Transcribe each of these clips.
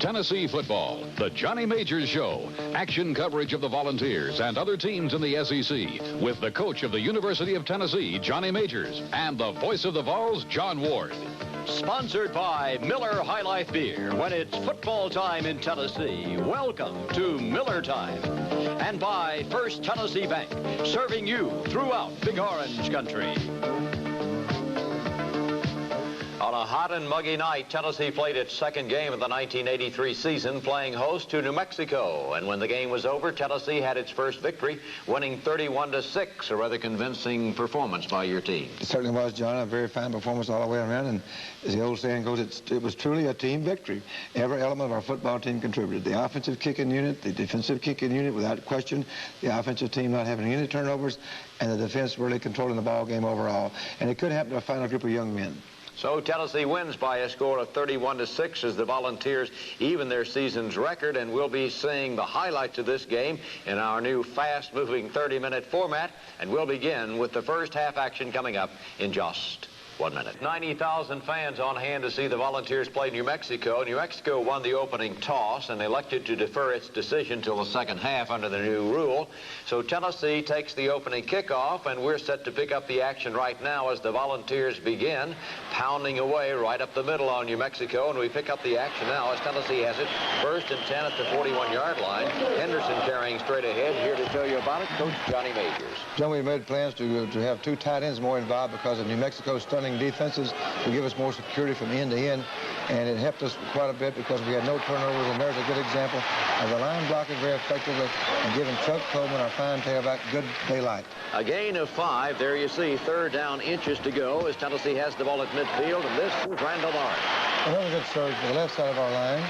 Tennessee football, the Johnny Majors Show. Action coverage of the Volunteers and other teams in the SEC with the coach of the University of Tennessee, Johnny Majors, and the voice of the Vols, John Ward. Sponsored by Miller High Life Beer. When it's football time in Tennessee, welcome to Miller Time. And by First Tennessee Bank, serving you throughout Big Orange Country. On a hot and muggy night, Tennessee played its second game of the 1983 season, playing host to New Mexico. And when the game was over, Tennessee had its first victory, winning 31-6, a rather convincing performance by your team. It certainly was, John. A very fine performance all the way around. And as the old saying goes, it was truly a team victory. Every element of our football team contributed. The offensive kicking unit, the defensive kicking unit, without question. The offensive team not having any turnovers, and the defense really controlling the ball game overall. And it could happen to a final group of young men. So Tennessee wins by a score of 31-6 as the Volunteers even their season's record, and we'll be seeing the highlights of this game in our new fast-moving 30-minute format, and we'll begin with the first half action coming up in just 1 minute. 90,000 fans on hand to see the Volunteers play New Mexico. New Mexico won the opening toss and elected to defer its decision till the second half under the new rule. So Tennessee takes the opening kickoff, and we're set to pick up the action right now as the Volunteers begin pounding away right up the middle on New Mexico. And we pick up the action now as Tennessee has it. 1st and 10 at the 41-yard line. Henderson carrying straight ahead. Here to tell you about it, Coach Johnny Majors. John, we made plans to have two tight ends more involved because of New Mexico's stunning defenses to give us more security from end to end, and it helped us quite a bit because we had no turnovers, and there's a good example of the line blocking very effectively and giving Chuck Coleman, our fine tailback, good daylight. A gain of 5. There you see 3rd down, inches to go as Tennessee has the ball at midfield, and this is Randall Morris. Another good surge to the left side of our line,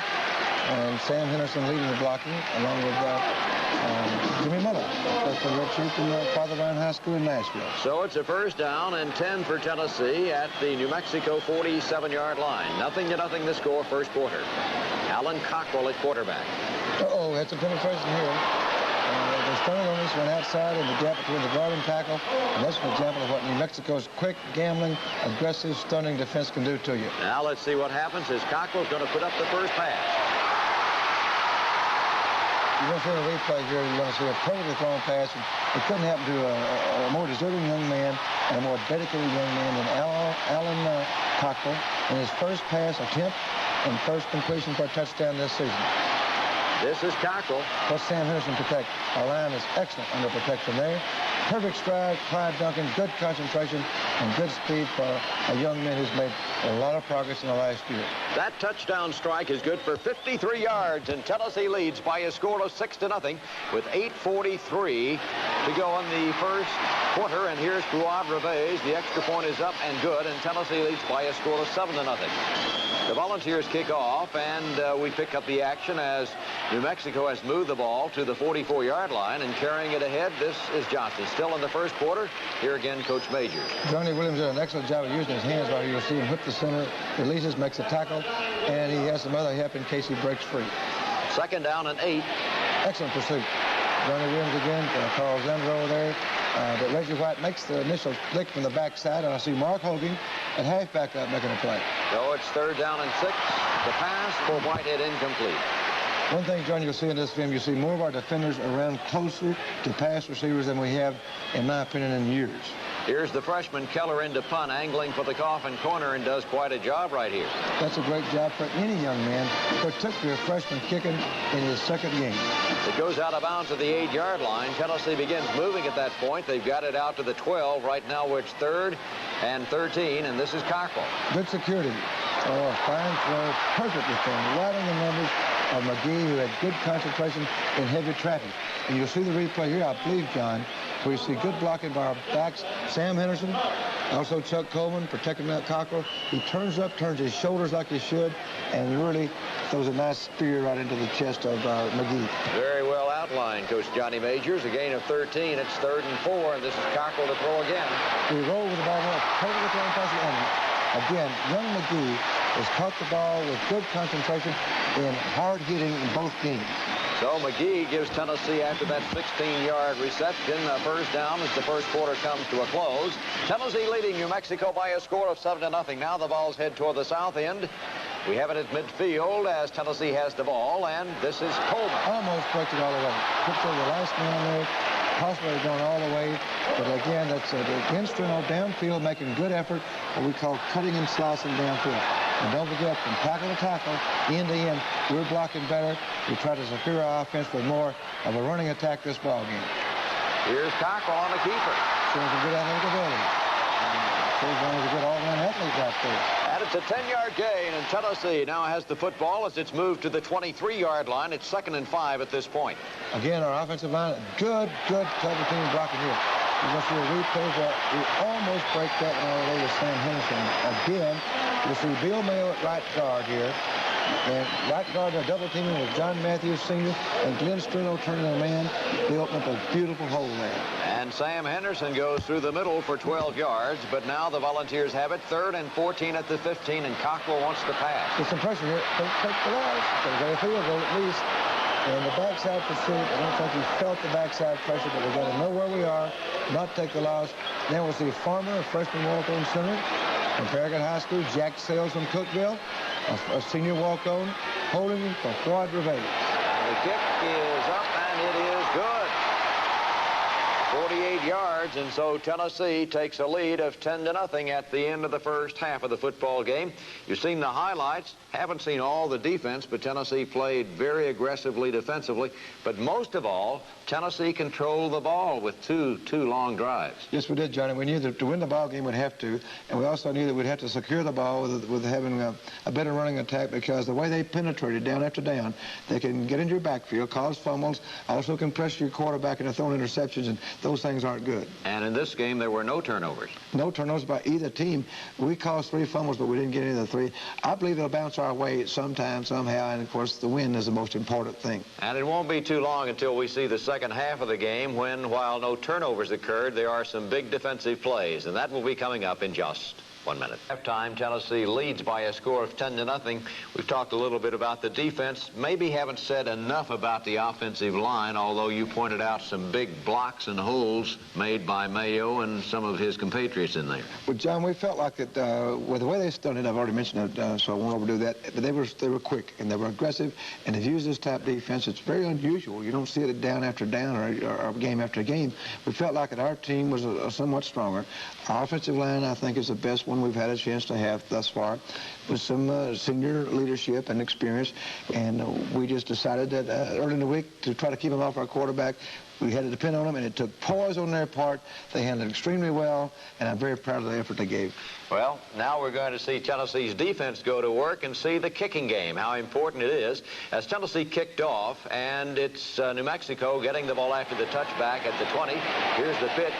and Sam Henderson leading the blocking along with Jimmy Miller, the redshirt from Father Ryan High School in Nashville. So it's a 1st down and 10 for Tennessee at the New Mexico 47-yard line. 0-0 the score, first quarter. Alan Cockrell at quarterback. Uh-oh, that's a penetration here. The stunning on this one outside in the gap between the guard and tackle, and that's an example of what New Mexico's quick, gambling, aggressive, stunning defense can do to you. Now let's see what happens as Cockrell's going to put up the first pass. You're going to see a replay here. You're going to see a perfectly thrown pass. It couldn't happen to a more deserving young man and a more dedicated young man than Alan Cockrell in his first pass attempt and first completion for a touchdown this season. This is Cockrell. Plus Sam Henderson protect. Our line is excellent under protection there. Perfect stride, Clyde Duncan, good concentration, and good speed for a young man who's made a lot of progress in the last year. That touchdown strike is good for 53 yards, and Tennessee leads by a score of 6-0 with 8:43 to go in the first quarter. And here's Fuad Revez. The extra point is up and good, and Tennessee leads by a score of 7-0. The Volunteers kick off, and we pick up the action as New Mexico has moved the ball to the 44-yard line, and carrying it ahead, this is Johnson. Still in the first quarter. Here again, Coach Majors. Johnny Williams did an excellent job of using his hands right here. You'll see him whip the center, releases, makes a tackle, and he has some other help in case he breaks free. 2nd down and 8. Excellent pursuit. Johnny Williams again, Carl Zender over there. But Reggie White makes the initial flick from the backside, and I see Mark Hogan at halfback up making a play. So it's 3rd down and 6. The pass for Whitehead incomplete. One thing, John, you'll see in this film, you'll see more of our defenders around closer to pass receivers than we have, in my opinion, in years. Here's the freshman Keller into punt, angling for the coffin corner, and does quite a job right here. That's a great job for any young man, particularly a freshman kicking in his second game. It goes out of bounds at the 8-yard line. Tennessee begins moving at that point. They've got it out to the 12. Right now it's 3rd and 13, and this is Cockrell. Good security. Oh, fine throw, perfectly thrown, right on the numbers of McGee, who had good concentration in heavy traffic. And you'll see the replay here, I believe, John, where you see good blocking by our backs. Sam Henderson, also Chuck Coleman, protecting that Cockrell. He turns up, turns his shoulders like he should, and really throws a nice spear right into the chest of McGee. Very well outlined, Coach Johnny Majors. A gain of 13. It's 3rd and 4, and this is Cockrell to throw again. We roll with the ball now, perfectly thrown pass to again, young McGee has caught the ball with good concentration and hard hitting in both games. So McGee gives Tennessee, after that 16-yard reception, a 1st down as the first quarter comes to a close. Tennessee leading New Mexico by a score of 7-0. Now the balls head toward the south end. We have it at midfield as Tennessee has the ball, and this is Coleman. Almost breaks it all the way. Puts over the last man there. Possibly going all the way. But again, that's against downfield, making good effort, what we call cutting and slicing downfield. And don't forget, from tackle to tackle, end to end, we're blocking better. We try to secure our offense with more of a running attack this ball game. Here's Cockrell on the keeper. Shows a good athletic ability. Shows one of the good all-around athletes out there. And it's a 10-yard gain, and Tennessee now has the football as it's moved to the 23-yard line. It's 2nd and 5 at this point. Again, our offensive line, good double team blocking here. You must see a replay where we almost break that one all the way to Sam Henderson. Again, you see Bill Mayo at right guard here. And right guard, they're double teaming with John Matthews Sr. and Glenn Strino turning the man. They open up a beautiful hole there. And Sam Henderson goes through the middle for 12 yards, but now the Volunteers have it 3rd and 14 at the 15, and Cockrell wants to pass. Get some pressure here. Take the loss. They've got a field goal at least. And the backside pursuit, I don't think he felt the backside pressure, but we've got to know where we are, not take the loss. Then we'll see Farmer, a freshman walk-on center from Farragut High School, Jack Sales from Cookville, a senior walk-on, holding for Quad Revere. The kick is up, and it is good. 48 yards, and so Tennessee takes a lead of 10-0 at the end of the first half of the football game. You've seen the highlights. Haven't seen all the defense, but Tennessee played very aggressively defensively. But most of all, Tennessee controlled the ball with two long drives. Yes, we did, Johnny. We knew that to win the ball game we'd have to, and we also knew that we'd have to secure the ball with having a better running attack, because the way they penetrated down after down, they can get into your backfield, cause fumbles, also can pressure your quarterback into throwing interceptions, and those things aren't good. And in this game, there were no turnovers. No turnovers by either team. We caused 3 fumbles, but we didn't get any of the 3. I believe they'll bounce our way sometime, somehow, and of course the win is the most important thing. And it won't be too long until we see the second half of the game when, while no turnovers occurred, there are some big defensive plays, and that will be coming up in just 1 minute. Halftime, Tennessee leads by a score of 10-0. We've talked a little bit about the defense. Maybe haven't said enough about the offensive line, although you pointed out some big blocks and holes made by Mayo and some of his compatriots in there. Well, John, we felt like that with the way they studied, I've already mentioned it, so I won't overdo that, but they were quick and they were aggressive, and they've used this type defense. It's very unusual. You don't see it down after down or game after game. We felt like that our team was somewhat stronger. Our offensive line, I think, is the best one we've had a chance to have thus far, with some senior leadership and experience, and we just decided that early in the week to try to keep them off our quarterback. We had to depend on them, and it took poise on their part. They handled it extremely well, and I'm very proud of the effort they gave. Well, now we're going to see Tennessee's defense go to work and see the kicking game, how important it is. As Tennessee kicked off, and it's New Mexico getting the ball after the touchback at the 20. Here's the pitch.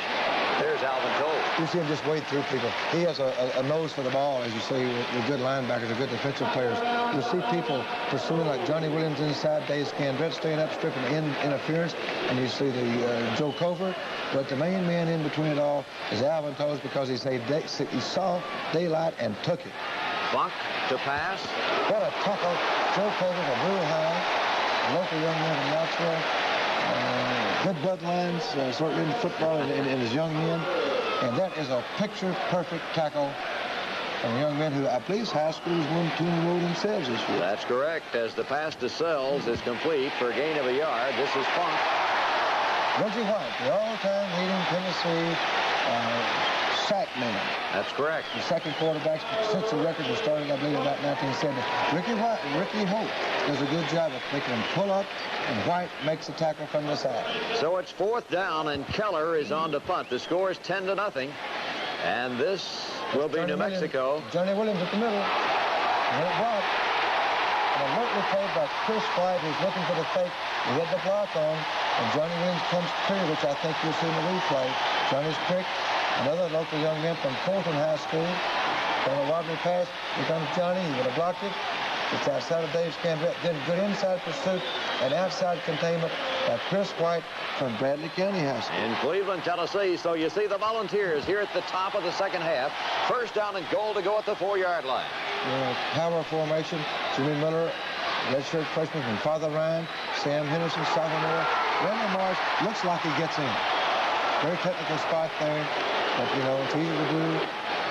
There's Alvin Toll. You see him just wade through people. He has a nose for the ball, as you see, with good linebackers and good defensive players. You see people pursuing like Johnny Williams inside, Dave Scandrett staying up, stripping interference, and you see the Joe Covert. But the main man in between it all is Alvin Toll, because he saw daylight and took it. Buck to pass. What a tackle. Joe Covert, a real high. A local young man from Knoxville. Good bloodlines, certainly in football and his young men. And that is a picture-perfect tackle from a young man who, I believe, high school has won 2 in a row themselves this year. That's correct. As the pass to Sells is complete for a gain of a yard. This is Funk. Reggie White, the all-time leading Tennessee sack man. That's correct. The second quarterback since the record was started, I believe, about 1970. Ricky Hope does a good job of making him pull up, and White makes the tackle from the side. So it's 4th down, and Keller is on to punt. The score is 10-0, and this will be New Mexico. Johnny Williams at the middle. And it blocked. And alertly played by Chris White, who's looking for the fake. He had the block on, and Johnny Williams comes clear, which I think you'll see in the replay. Johnny's picked. Another local young man from Fulton High School. On a wobbly pass, here comes Johnny. He would have blocked it. It's outside of Dave Scambett. Then good inside pursuit and outside containment by Chris White from Bradley County High School. In Cleveland, Tennessee. So you see the Volunteers here at the top of the second half. 1st down and goal to go at the 4-yard line. Power formation. Jimmy Miller, redshirt freshman from Father Ryan. Sam Henderson, sophomore. Randall Morris looks like he gets in. Very technical spot there. But, you know, it's easy to do.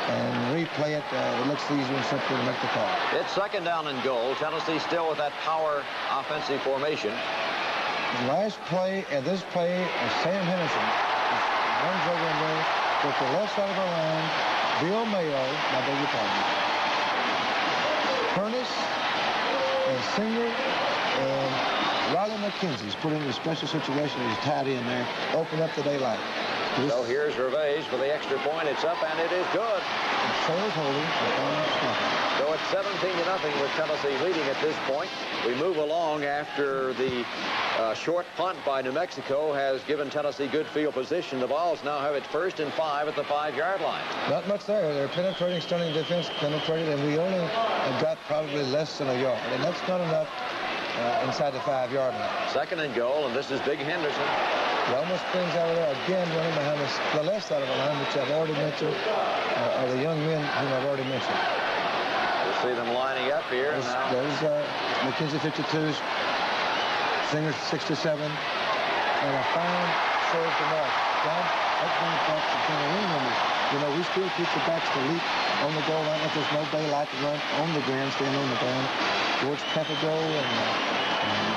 and replay it. It looks easier and simpler to make the call. It's second down and goal. Tennessee still with that power offensive formation. The last play and this play of Sam Henderson runs over in there with the left side of our line. Bill Mayo, I beg your pardon. Furnace and Singer and Riley McKenzie's put into a special situation. He's tied in there, open up the daylight. So here's Revage for the extra point. It's up, and it is good. So is Hogan. So it's 17-0 with Tennessee leading at this point. We move along after the short punt by New Mexico has given Tennessee good field position. The Vols now have it 1st and 5 at the 5-yard line. Not much there. They're penetrating, stunning defense, penetrated, and we only got probably less than a yard. And that's not enough inside the 5-yard line. Second and goal, and this is Big Henderson. He almost springs out of there again, running behind the left side of the line, which I've already mentioned, are the young men whom I've already mentioned. We'll see them lining up here. There's McKenzie 52s, Singer 67, and a fine serve to Mark. That brings back to the wing numbers. You know, we still keep the backs to leap on the goal line if there's no daylight to run on the ground, stand on the ground. George Peppergo and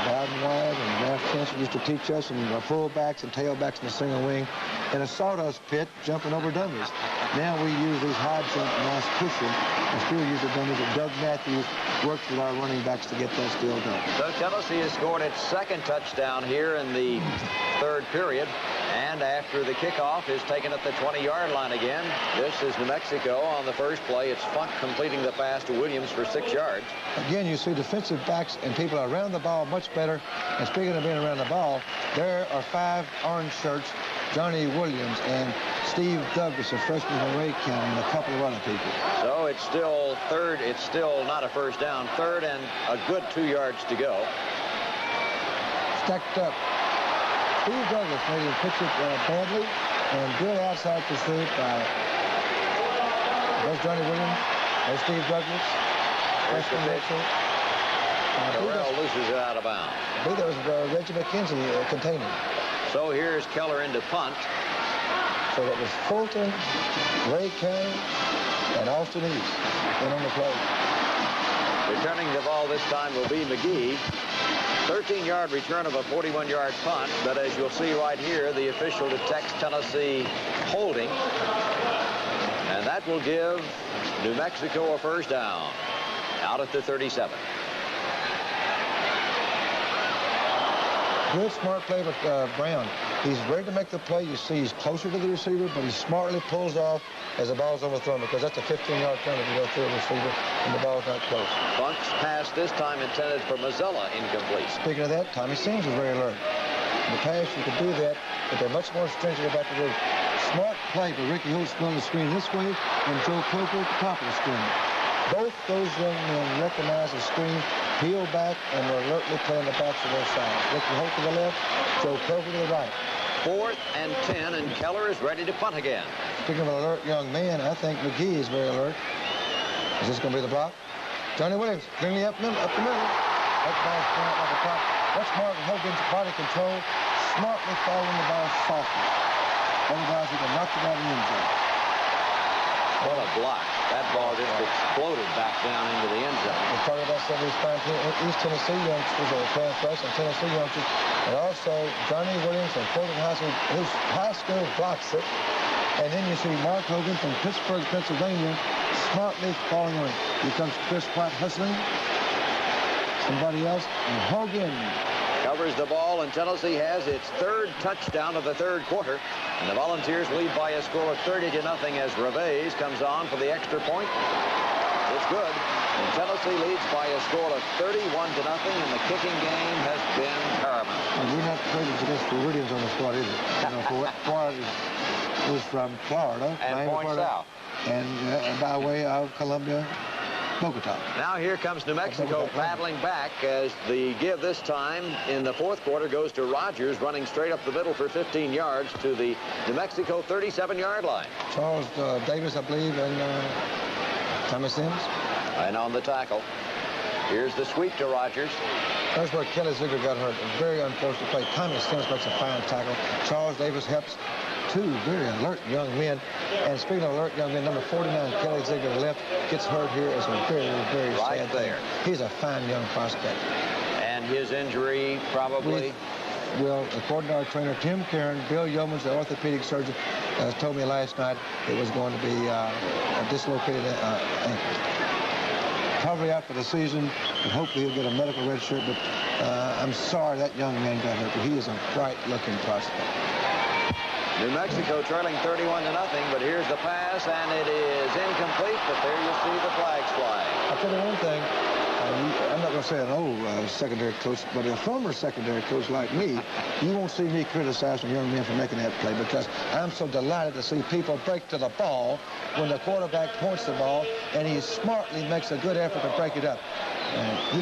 Bowden Wyatt and Ralph Chancellor used to teach us, and fullbacks and tailbacks in the single wing in a sawdust pit jumping over dummies. Now we use these high jump, nice pushing, and still use the dummies that Doug Matthews works with our running backs to get that still done. So Tennessee has scored its second touchdown here in the third period, and after the kickoff is taken at the 20-yard line again. This is New Mexico on the first play. It's Funk completing the pass to Williams for 6 yards. Again, you see defensive backs and people around the ball much better. And speaking of being around the ball, there are 5 orange shirts, Johnny Williams and Steve Douglas, a freshman from Ray County, and a couple of other people. So it's still third. It's still not a first down. Third and a good 2 yards to go. Stacked up. Steve Douglas made him pitch it badly, and good outside pursuit by there's Johnny Williams, there's Steve Douglas. Freshman Mitchell. Cockrell loses it out of bounds. I believe that was Reggie McKenzie containing. So here's Keller into punt. So it was Fulton, Ray County, and Austin East in on the play. Returning the ball this time will be McGee. 13-yard return of a 41-yard punt, but as you'll see right here, the official detects Tennessee holding, and that will give New Mexico a first down out at the 37. Good, smart play with Brown. He's ready to make the play. You see he's closer to the receiver, but he smartly pulls off as the ball's overthrown, because that's a 15-yard turn if you go through a receiver and the ball's not close. Funk's pass this time intended for Mazzella, incomplete. Speaking of that, Tommy Sims was very alert. In the past, you could do that, but they're much more stringent about the rule. Smart play for Ricky Holtz on the screen this way and Joe Coker at the top of the screen. Both those young men recognize the screen, peel back, and were alertly playing the backs of their sides. Ricky Holt to the left, Joe Coker to the right. 4th and 10, and Keller is ready to punt again. Speaking of an alert young man, I think McGee is very alert. Is this going to be the block? Johnny Williams, cleanly up the middle. That ball's going up the top. That's Martin Hogan's body control, smartly following the ball softly. Otherwise, he can knock it out of the end zone. What a block. That ball just exploded back down into the end zone. We're talking about some of these fine East Tennessee youngsters that are playing for us, and Tennessee youngsters, and also Johnny Williams from Fulton High School, whose high school blocks it. And then you see Mark Hogan from Pittsburgh, Pennsylvania, smartly following on. Here comes Chris White hustling. Somebody else, and Hogan covers the ball, and Tennessee has its third touchdown of the third quarter. And the Volunteers lead by a score of 30-0 as Revage comes on for the extra point. It's good. And Tennessee leads by a score of 31-0, and the kicking game has been paramount. And we're not privileged against the Williams on the squad, is it? You know, Florida was from Florida. And points south. And by way of Columbia, Bogota. Now here comes New Mexico paddling back as the give this time in the fourth quarter goes to Rogers, running straight up the middle for 15 yards to the New Mexico 37-yard line. Charles Davis, I believe, and Thomas Sims. And on the tackle, here's the sweep to Rogers. That's where Kelly Ziegler got hurt. A very unfortunate play. Thomas Sims makes a fine tackle. Charles Davis helps. 2 two very alert young men. And speaking of alert young men, number 49, Kelly Ziegler, left, gets hurt here. It's a very, very sad thing. He's a fine young prospect. And his injury probably... Well, according to our trainer, Tim Caron, Bill Yeomans, the orthopedic surgeon, told me last night it was going to be a dislocated ankle. Probably out for the season, and hopefully he'll get a medical red shirt, but I'm sorry that young man got hurt, but he is a bright-looking prospect. New Mexico trailing 31-0, but here's the pass, and it is incomplete, but there you see the flags flying. I'll tell you one thing. I'm not going to say an old secondary coach, but a former secondary coach like me, you won't see me criticizing young men for making that play because I'm so delighted to see people break to the ball when the quarterback points the ball, and he smartly makes a good effort to break it up.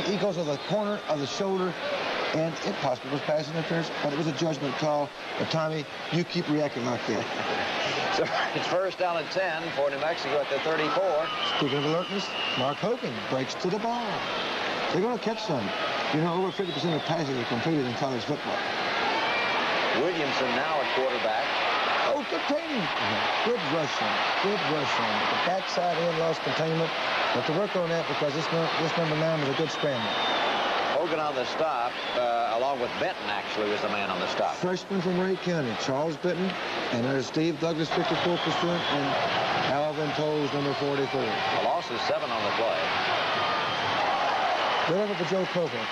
He goes to the corner of the shoulder, and it possibly was pass interference, but it was a judgment call. But, Tommy, you keep reacting like that. So it's first down and 10 for New Mexico at the 34. Speaking of alertness, Mark Hogan breaks to the ball. They're going to catch some. You know, over 50% of passes are completed in college football. Williamson now at quarterback. Oh, containing. Good rushing. Good rushing. The backside end lost containment. But to work on that because this number 9 was a good scrambler. Hogan on the stop, along with Benton, actually, was the man on the stop. Freshman from Ray County, Charles Benton, and there's Steve Douglas, 54%, and Alvin Toles, number 44. A loss is 7 on the play. Good effort for Joe Cofer.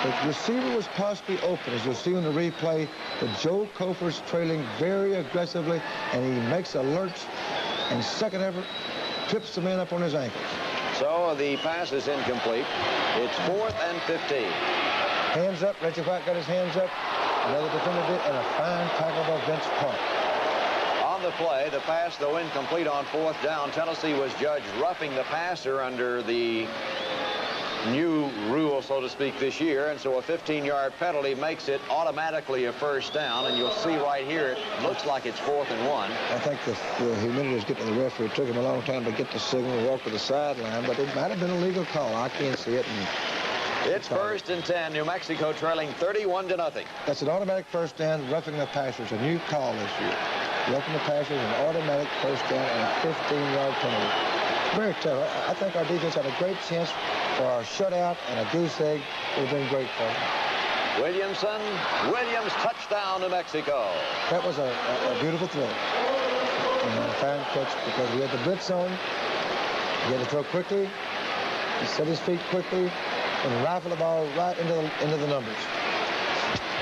The receiver was possibly open, as you'll see on the replay, but Joe Cofer's trailing very aggressively, and he makes a lurch, and second effort, trips the man up on his ankles. So the pass is incomplete. It's 4th and 15. Hands up. Reggie White got his hands up. Another defender did, and a fine tackle by Vince Park. On the play, the pass, though incomplete on 4th down, Tennessee was judged roughing the passer under the new rule, so to speak, this year, and so a 15-yard penalty makes it automatically a first down, and you'll see right here it looks like it's 4th and 1. I think the humidity is getting to the referee. It took him a long time to get the signal and walk to the sideline, but it might have been a legal call. I can't see it. It's 1st and 10. New Mexico trailing 31-0. That's an automatic first down, roughing the passers, a new call this year. Roughing the passers, an automatic first down, and a 15-yard penalty. Very tough. I think our defense had a great chance for our shutout and a goose egg. It would have been great for them. Williams, touchdown, New Mexico. That was a beautiful throw. And a fine catch because we had the blitz on. He had to throw quickly. He set his feet quickly and rifle the ball right into the numbers.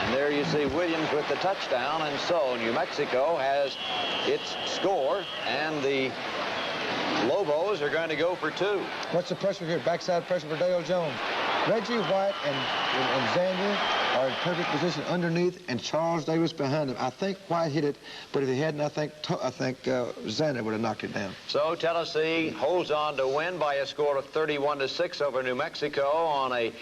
And there you see Williams with the touchdown, and so New Mexico has its score, and the Lobos are going to go for 2. What's the pressure here? Backside pressure for Dale Jones. Reggie White and Xander are in perfect position underneath, and Charles Davis behind him. I think White hit it, but if he hadn't, I think Xander would have knocked it down. So Tennessee holds on to win by a score of 31-6 over New Mexico on a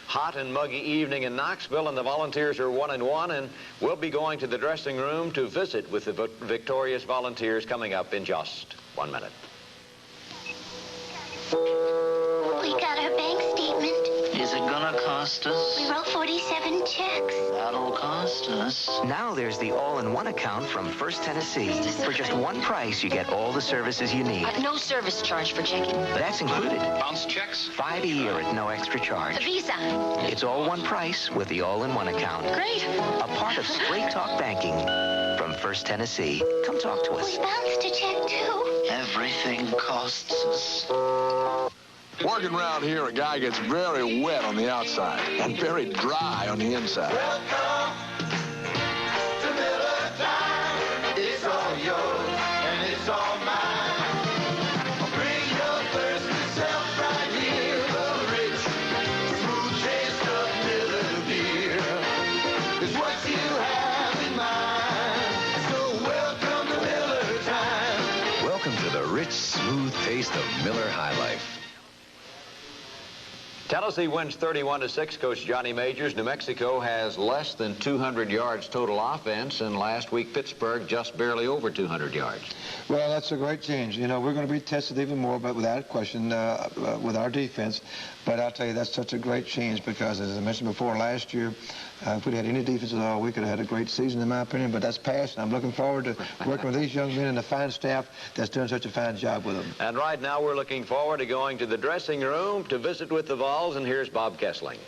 hot and muggy evening in Knoxville, and the Volunteers are 1-1, and we'll be going to the dressing room to visit with the victorious Volunteers coming up in just 1 minute. We got our bank statement. Is it gonna cost us? We wrote 47 checks. That'll cost us. Now there's the all-in-one account from First Tennessee. For just one price, you get all the services you need. No service charge for checking. That's included. Bounce checks? 5 a year at no extra charge. A Visa. It's all one price with the all-in-one account. Great. A part of Straight Talk Banking from First Tennessee. Come talk to us. We bounced a check, too. Everything costs us. Working around here, a guy gets very wet on the outside and very dry on the inside. Welcome to Miller Time. It's all yours and it's all mine. Bring your thirsty self right here. The rich, smooth taste of Miller beer is what you have in mind. So welcome to Miller Time. Welcome to the rich, smooth taste of Miller High Life. Tennessee wins 31-6. Coach Johnny Majors. New Mexico has less than 200 yards total offense, and last week Pittsburgh just barely over 200 yards. Well, that's a great change. You know, we're going to be tested even more, but without question, with our defense. But I'll tell you, that's such a great change because, as I mentioned before, last year, if we'd had any defense at all, we could have had a great season, in my opinion. But that's past, and I'm looking forward to working with these young men and the fine staff that's doing such a fine job with them. And right now, we're looking forward to going to the dressing room to visit with the Vols, and here's Bob Kessling.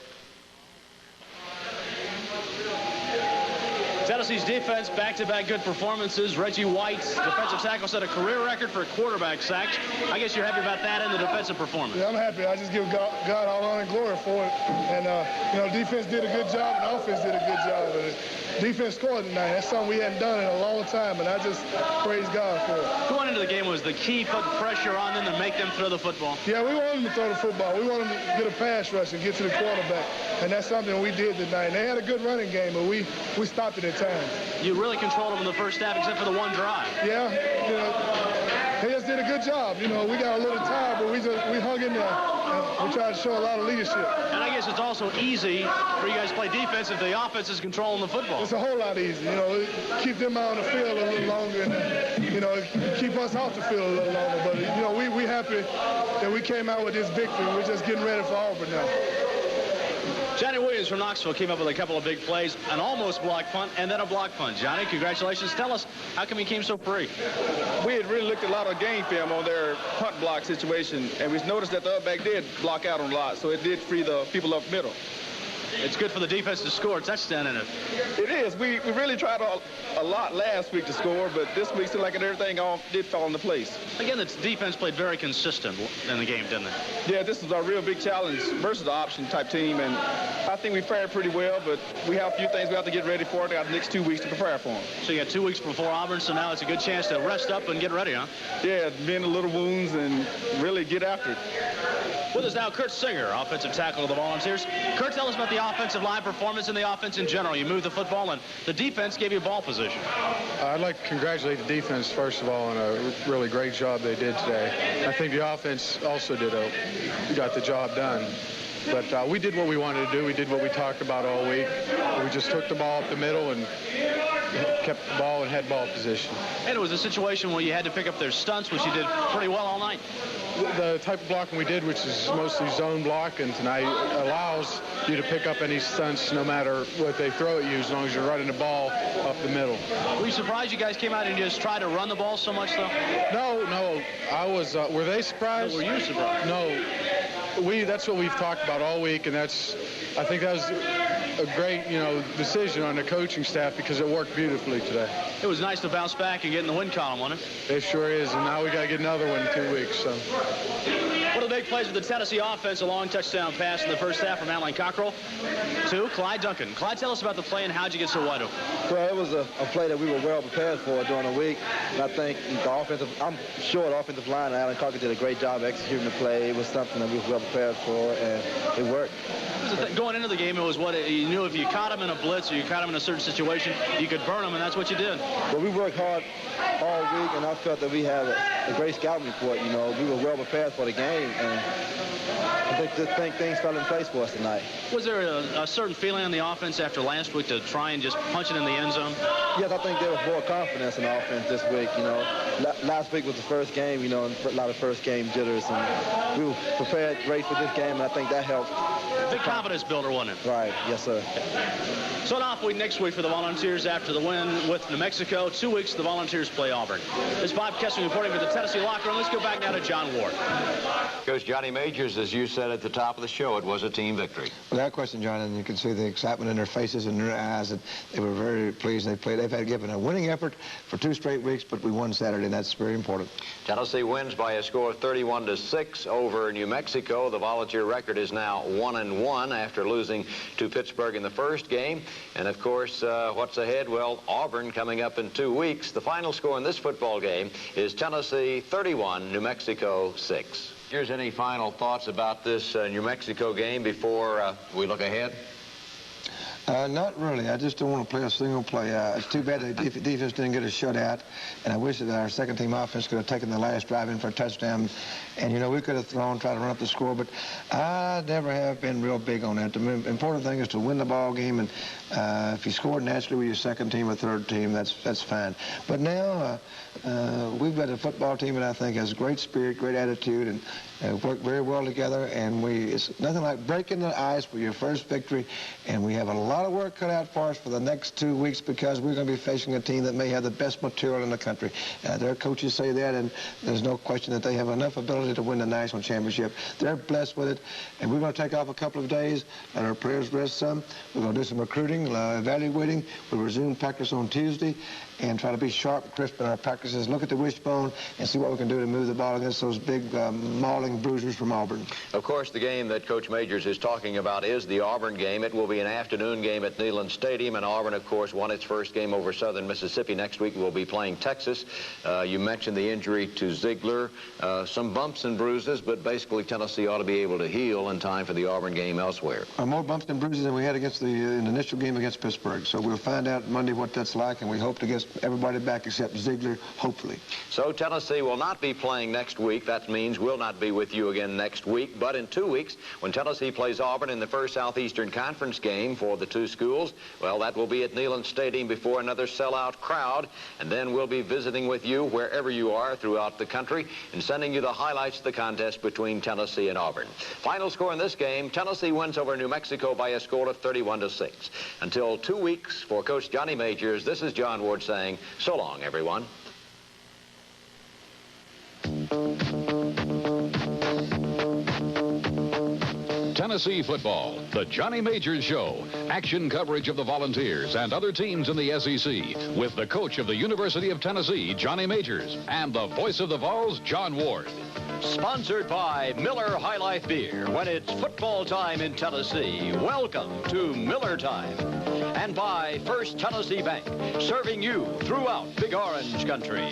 Tennessee's defense, back-to-back good performances. Reggie White's defensive tackle set a career record for quarterback sacks. I guess you're happy about that and the defensive performance. Yeah, I'm happy. I just give God all honor and glory for it. And, you know, defense did a good job and offense did a good job. And defense scored tonight. That's something we hadn't done in a long time, and I just praise God for it. Going into the game was the key, put pressure on them and make them throw the football. Yeah, we wanted them to throw the football. We wanted them to get a pass rush and get to the quarterback. And that's something we did tonight. And they had a good running game, but we stopped it at times. You really controlled them in the first half except for the one drive. Yeah, you know, they just did a good job. You know, we got a little tired, but we hung in there. And we tried to show a lot of leadership. And I guess it's also easy for you guys to play defense if the offense is controlling the football. It's a whole lot easier. You know, keep them out on the field a little longer and, you know, keep us off the field a little longer. But, you know, we happy that we came out with this victory. We're just getting ready for Auburn now. Johnny Williams from Knoxville came up with a couple of big plays, an almost block punt, and then a block punt. Johnny, congratulations. Tell us, how come he came so free? We had really looked at a lot of game film on their punt block situation, and we noticed that the other back did block out on a lot, so it did free the people up middle. It's good for the defense to score a touchdown in it. It is. We really tried a lot last week to score, but this week seemed like everything did fall into place. Again, the defense played very consistent in the game, didn't it? Yeah, this is our real big challenge versus the option-type team, and I think we fared pretty well, but we have a few things we have to get ready for. We got the next 2 weeks to prepare for them. So you got 2 weeks before Auburn, so now it's a good chance to rest up and get ready, huh? Yeah, mend the little wounds and really get after it. With us now, Kurt Singer, offensive tackle of the Volunteers. Kurt, tell us about the offensive line performance and the offense in general. You moved the football, and the defense gave you ball position. I'd like to congratulate the defense, first of all, on a really great job they did today. I think the offense also got the job done. But we did what we wanted to do. We did what we talked about all week. We just took the ball up the middle and kept the ball and had ball position. And it was a situation where you had to pick up their stunts, which you did pretty well all night. The type of blocking we did, which is mostly zone blocking tonight, allows you to pick up any stunts no matter what they throw at you, as long as you're running the ball up the middle. Were you surprised you guys came out and just tried to run the ball so much, though? No. I was. Were they surprised? No, were you surprised? No. That's what we've talked about all week, and I think that was a great, decision on the coaching staff because it worked beautifully today. It was nice to bounce back and get in the win column, wasn't it? It sure is, and now we got to get another one in 2 weeks. So. One of the big plays with the Tennessee offense, a long touchdown pass in the first half from Alan Cockrell to Clyde Duncan. Clyde, tell us about the play and how'd you get so wide open? Well, it was a play that we were well prepared for during the week. And I think I'm sure the offensive line and Alan Cockrell did a great job executing the play. It was something that we were well prepared for, and it worked. Going into the game, it was you knew if you caught him in a blitz or you caught him in a certain situation, you could burn him, and that's what you did. Well, we worked hard all week, and I felt that we had a great scouting report. We were well prepared for the game, and I think things fell in place for us tonight. Was there a certain feeling on the offense after last week to try and just punch it in the end zone? Yes, I think there was more confidence in the offense this week. Last week was the first game, and a lot of first game jitters, and we were prepared great for this game, and I think that helped. Big confidence builder, wasn't it? Right, yes, sir. So an off week next week for the Volunteers after the win with New Mexico. 2 weeks, the Volunteers play Auburn. This is Bob Kessling reporting for the Tennessee locker room. Let's go back now to John Ward. Coach Johnny Majors, as you said at the top of the show, it was a team victory. Without question, John, and you can see the excitement in their faces and their eyes, and they were very pleased. They've had given a winning effort for 2 straight weeks, but we won Saturday, and that's very important. Tennessee wins by a score of 31-6 over New Mexico. The Volunteer record is now 1-1 after losing to Pittsburgh in the first game. And of course, what's ahead? Well, Auburn coming up in 2 weeks. The final score in this football game is Tennessee 31, New Mexico 6. Here's any final thoughts about this New Mexico game before we look ahead? Not really. I just don't want to play a single play. It's too bad the defense didn't get a shutout, and I wish that our second-team offense could have taken the last drive in for a touchdown. And, you know, we could have thrown, tried to run up the score, but I never have been real big on that. The important thing is to win the ball game, and if you score naturally with your second team or third team, that's fine. But now we've got a football team that I think has great spirit, great attitude, and work very well together, and it's nothing like breaking the ice for your first victory, and we have a lot of work cut out for us for the next 2 weeks because we're going to be facing a team that may have the best material in the country. Their coaches say that, and there's no question that they have enough ability to win the national championship. They're blessed with it, and we're going to take off a couple of days, let our players rest some. We're going to do some recruiting, evaluating. We'll resume practice on Tuesday and try to be sharp and crisp in our practices, look at the wishbone, and see what we can do to move the ball against those big mauling bruisers from Auburn. Of course, the game that Coach Majors is talking about is the Auburn game. It will be an afternoon game at Neyland Stadium, and Auburn, of course, won its first game over Southern Mississippi. Next week we'll be playing Texas. You mentioned the injury to Ziegler, some bumps and bruises, but basically Tennessee ought to be able to heal in time for the Auburn game elsewhere. More bumps and bruises than we had against in the initial game against Pittsburgh. So we'll find out Monday what that's like, and we hope to get everybody back except Ziegler, hopefully. So Tennessee will not be playing next week. That means we'll not be with you again next week. But in 2 weeks, when Tennessee plays Auburn in the first Southeastern Conference game for the two schools, well, that will be at Neyland Stadium before another sellout crowd. And then we'll be visiting with you wherever you are throughout the country and sending you the highlights of the contest between Tennessee and Auburn. Final score in this game, Tennessee wins over New Mexico by a score of 31-6. Until 2 weeks, for Coach Johnny Majors, this is John Ward saying, so long, everyone. Tennessee football, the Johnny Majors Show. Action coverage of the Volunteers and other teams in the SEC with the coach of the University of Tennessee, Johnny Majors, and the voice of the Vols, John Ward. Sponsored by Miller High Life Beer. When it's football time in Tennessee, welcome to Miller Time. And by First Tennessee Bank, serving you throughout Big Orange Country.